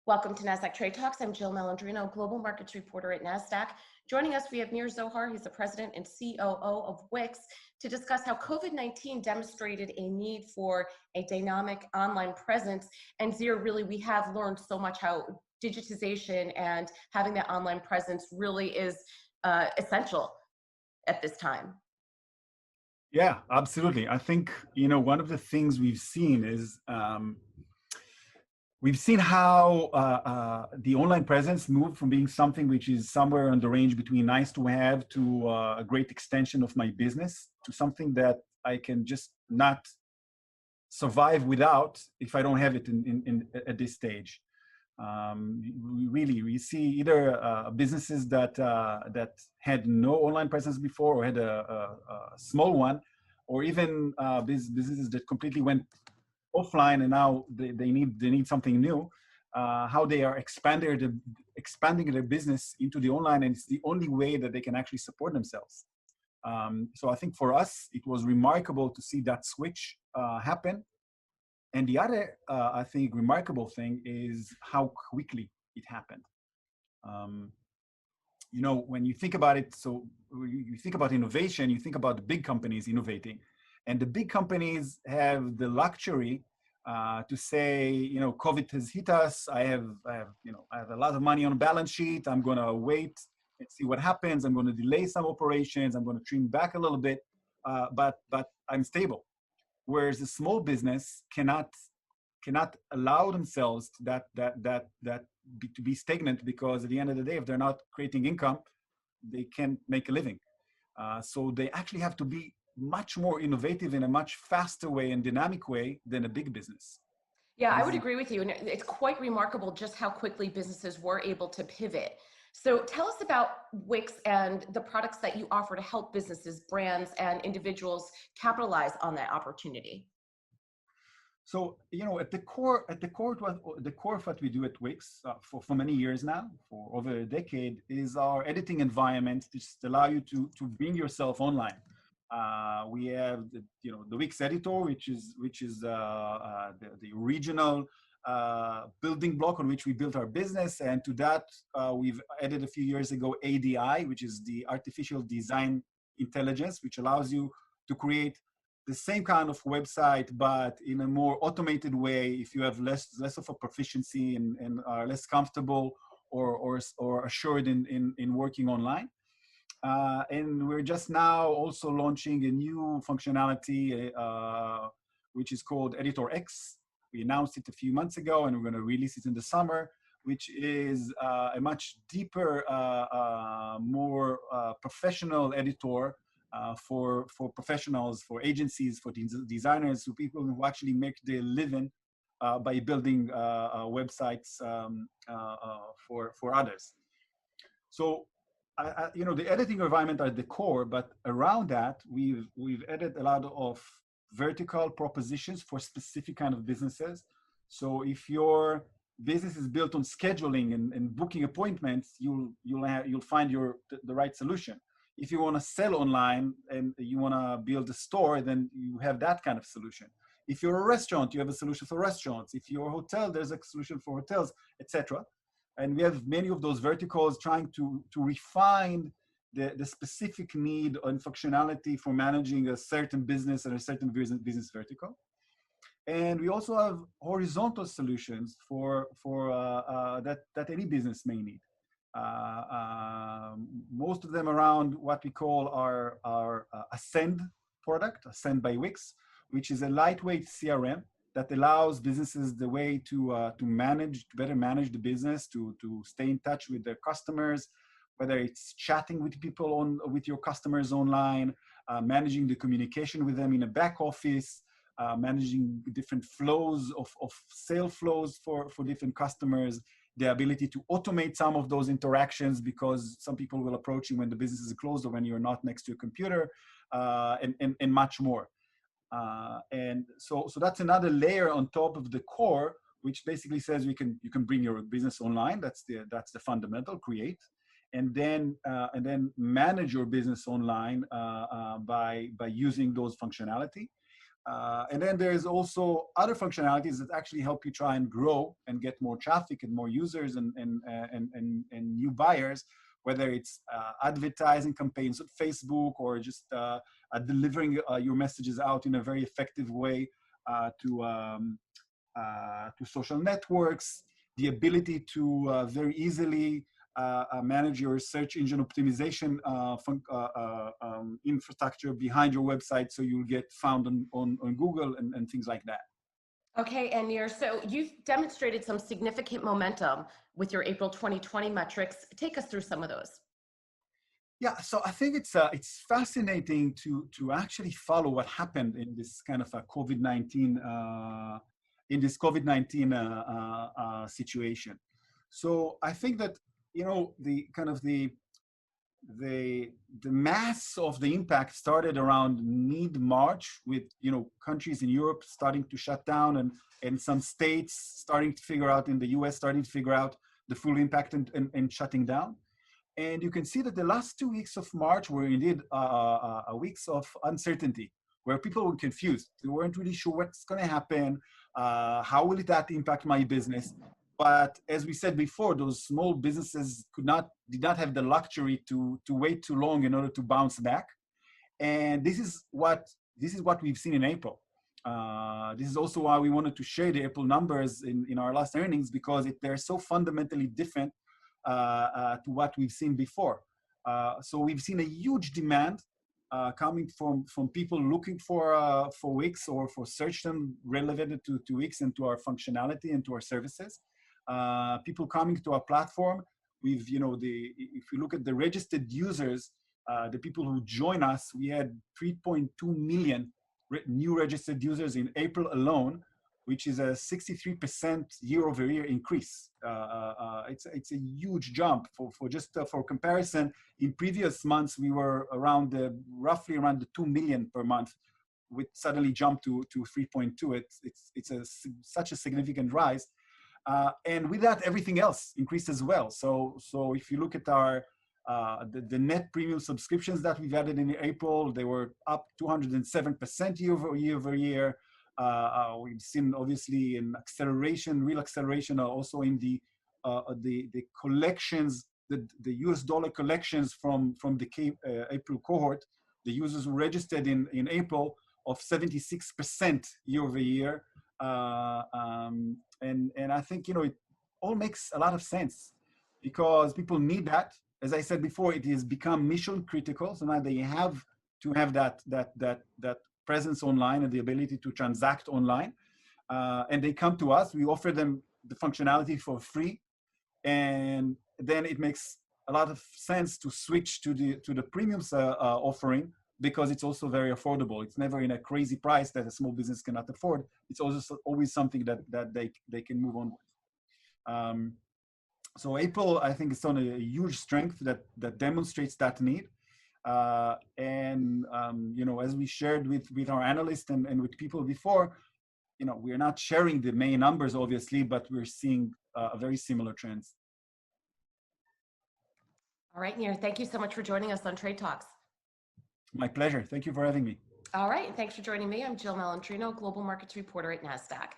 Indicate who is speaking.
Speaker 1: Welcome to Nasdaq Trade Talks. I'm Jill Malandrino, Global Markets Reporter at Nasdaq. Joining us, we have Zohar. He's the President and COO of Wix to discuss how COVID-19 demonstrated a need for a dynamic online presence. And Zir, really, we have learned so much how digitization and having that online presence really is essential at this time.
Speaker 2: Yeah, absolutely. I think, one of the things we've seen is we've seen how the online presence moved from being something which is somewhere on the range between nice to have to a great extension of my business to something that I can just not survive without if I don't have it at this stage. We see either businesses that had no online presence before or had a small one, or even businesses that completely went offline and now they need something new. How they are expanding their business into the online, and it's the only way that they can actually support themselves. So I think for us, it was remarkable to see that switch happen. And the other, I think, remarkable thing is how quickly it happened. When you think about it, so you think about innovation, you think about the big companies innovating. And the big companies have the luxury to say, COVID has hit us. I have a lot of money on a balance sheet. I'm going to wait and see what happens. I'm going to delay some operations. I'm going to trim back a little bit, but I'm stable. Whereas a small business cannot allow themselves to be stagnant, because at the end of the day, if they're not creating income, they can't make a living. So they actually have to be much more innovative in a much faster way and dynamic way than a big business.
Speaker 1: Yeah, I would agree with you. And it's quite remarkable just how quickly businesses were able to pivot. So tell us about Wix and the products that you offer to help businesses, brands, and individuals capitalize on that opportunity.
Speaker 2: So, at the core of what we do at Wix for many years now, for over a decade, is our editing environment to just allow you to bring yourself online. We have the Wix editor, which is the original building block on which we built our business, and to that we've added a few years ago ADI, which is the artificial design intelligence, which allows you to create the same kind of website, but in a more automated way if you have less of a proficiency and are less comfortable or assured in working online. And we're just now also launching a new functionality, which is called Editor X. We announced it a few months ago, and we're going to release it in the summer, which is a much deeper, more professional editor for professionals, for agencies, for designers, for people who actually make their living by building websites for others. So, the editing environment are the core, but around that, we've added a lot of vertical propositions for specific kind of businesses. So if your business is built on scheduling and booking appointments, you'll find the right solution. If you want to sell online and you want to build a store, then you have that kind of solution. If you're a restaurant, you have a solution for restaurants. If you're a hotel, there's a solution for hotels, etc. And we have many of those verticals trying to refine the specific need and functionality for managing a certain business and a certain business vertical. And we also have horizontal solutions for that any business may need. Most of them around what we call our Ascend product, Ascend by Wix, which is a lightweight CRM that allows businesses the way to better manage the business, to stay in touch with their customers, whether it's chatting with people with your customers online, managing the communication with them in a back office, managing different flows of sale flows for different customers, the ability to automate some of those interactions because some people will approach you when the business is closed or when you're not next to a computer, and much more. And so that's another layer on top of the core, which basically says you can bring your business online. That's the fundamental, create, and then manage your business online by using those functionality. And then there's also other functionalities that actually help you try and grow and get more traffic and more users and new buyers, whether it's advertising campaigns on Facebook or just delivering your messages out in a very effective way to social networks, the ability to very easily manage your search engine optimization infrastructure behind your website so you'll get found on Google and things like that.
Speaker 1: Okay, and so you've demonstrated some significant momentum with your April 2020 metrics. Take us through some of those.
Speaker 2: Yeah, so I think it's fascinating to actually follow what happened in this kind of a COVID-19 situation. So I think that the kind of the mass of the impact started around mid-March with countries in Europe starting to shut down and some states starting to figure out, in the US starting to figure out the full impact and shutting down. And you can see that the last 2 weeks of March were indeed weeks of uncertainty, where people were confused. They weren't really sure what's going to happen. How will that impact my business? But as we said before, those small businesses did not have the luxury to wait too long in order to bounce back. And this is what we've seen in April. This is also why we wanted to share the April numbers in our last earnings, because they're so fundamentally different to what we've seen before. So we've seen a huge demand coming from people looking for Wix or for search term related to Wix and to our functionality and to our services. People coming to our platform. If you look at the registered users, the people who join us, we had 3.2 million new registered users in April alone, which is a 63% year-over-year increase. It's a huge jump. For comparison, in previous months we were roughly around the 2 million per month, which suddenly jumped to 3.2. It's such a significant rise, and with that everything else increased as well. So if you look at our the net premium subscriptions that we've added in April, they were up 207% year-over-year. We've seen obviously an real acceleration also in the collections, the US dollar collections from the April cohort, the users who registered in April, of 76% year-over-year. And I think it all makes a lot of sense because people need that. As I said before, it has become mission critical. So now they have to have that presence online and the ability to transact online. And they come to us. We offer them the functionality for free, and then it makes a lot of sense to switch to the premium offering, because it's also very affordable. It's never in a crazy price that a small business cannot afford. It's also always something that they can move on with. So April, I think, is on a huge strength that demonstrates that need. As we shared with our analysts and with people before, we're not sharing the main numbers, obviously, but we're seeing very similar trends.
Speaker 1: All right, Nir, thank you so much for joining us on Trade Talks.
Speaker 2: My pleasure. Thank you for having me.
Speaker 1: All right, and thanks for joining me. I'm Jill Malandrino, Global Markets Reporter at Nasdaq.